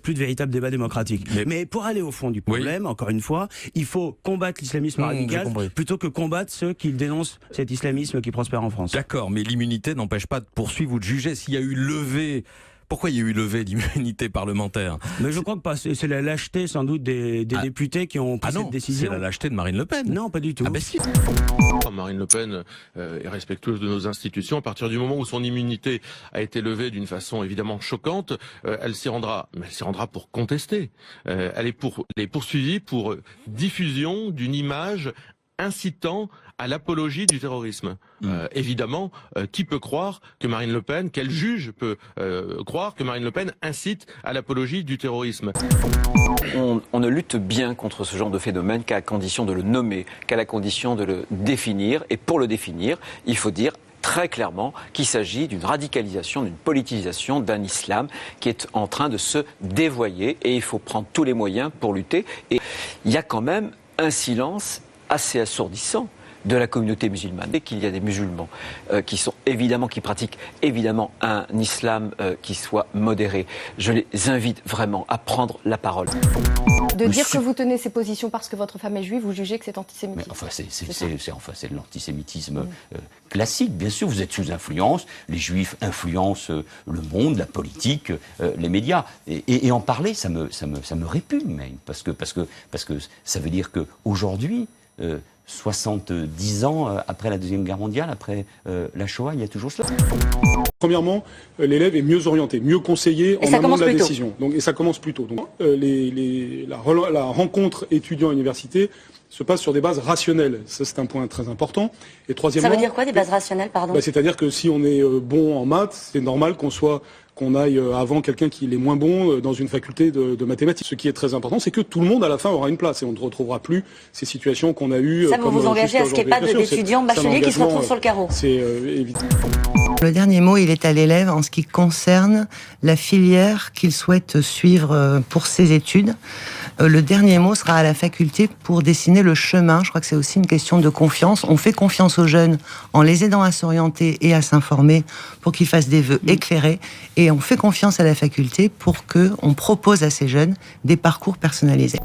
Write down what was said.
plus de véritable débat démocratique. Mais pour aller au fond du problème, encore une fois, il faut combattre l'islamisme radical plutôt que combattre ceux qui dénoncent cet islamisme qui prospère en France. D'accord, mais l'immunité n'empêche pas de poursuivre ou de juger. S'il y a eu levée... Pourquoi il y a eu levée d'immunité parlementaire? Mais je crois que c'est la lâcheté sans doute des députés qui ont pris cette décision. C'est la lâcheté de Marine Le Pen. Non, pas du tout. Ah ben si. Marine Le Pen est respectueuse de nos institutions. À partir du moment où son immunité a été levée d'une façon évidemment choquante, elle s'y rendra. Mais elle s'y rendra pour contester. Elle est poursuivie pour diffusion d'une image incitant à l'apologie du terrorisme. Évidemment, qui peut croire que Marine Le Pen, quel juge peut croire que Marine Le Pen incite à l'apologie du terrorisme? On ne lutte bien contre ce genre de phénomène qu'à condition de le nommer, qu'à la condition de le définir. Et pour le définir, il faut dire très clairement qu'il s'agit d'une radicalisation, d'une politisation d'un islam qui est en train de se dévoyer. Et il faut prendre tous les moyens pour lutter. Et il y a quand même un silence assez assourdissant de la communauté musulmane. Et qu'il y a des musulmans qui pratiquent évidemment un islam qui soit modéré. Je les invite vraiment à prendre la parole. De dire que vous tenez ces positions parce que votre femme est juive, vous jugez que c'est antisémitisme. Mais enfin, c'est de l'antisémitisme classique. Bien sûr, vous êtes sous influence. Les juifs influencent le monde, la politique, les médias. Et en parler, ça me répugne même, parce que ça veut dire qu'aujourd'hui, 70 ans après la Deuxième Guerre mondiale, après la Shoah, il y a toujours cela. Premièrement, l'élève est mieux orienté, mieux conseillé en amont de la décision. Et ça commence plus tôt. Donc, la rencontre étudiant-université se passe sur des bases rationnelles. Ça, c'est un point très important. Et troisièmement, ça veut dire quoi, des bases rationnelles, pardon? C'est-à-dire que si on est bon en maths, c'est normal qu'on aille avant quelqu'un qui est moins bon dans une faculté de mathématiques. Ce qui est très important, c'est que tout le monde à la fin aura une place et on ne retrouvera plus ces situations qu'on a eues. Ça, vous vous engagez à ce qu'il n'y ait pas d'étudiants bacheliers qui se retrouvent sur le carreau? C'est évident. Le dernier mot, il est à l'élève en ce qui concerne la filière qu'il souhaite suivre pour ses études. Le dernier mot sera à la faculté pour dessiner le chemin. Je crois que c'est aussi une question de confiance. On fait confiance aux jeunes en les aidant à s'orienter et à s'informer pour qu'ils fassent des vœux éclairés. Et on fait confiance à la faculté pour qu'on propose à ces jeunes des parcours personnalisés.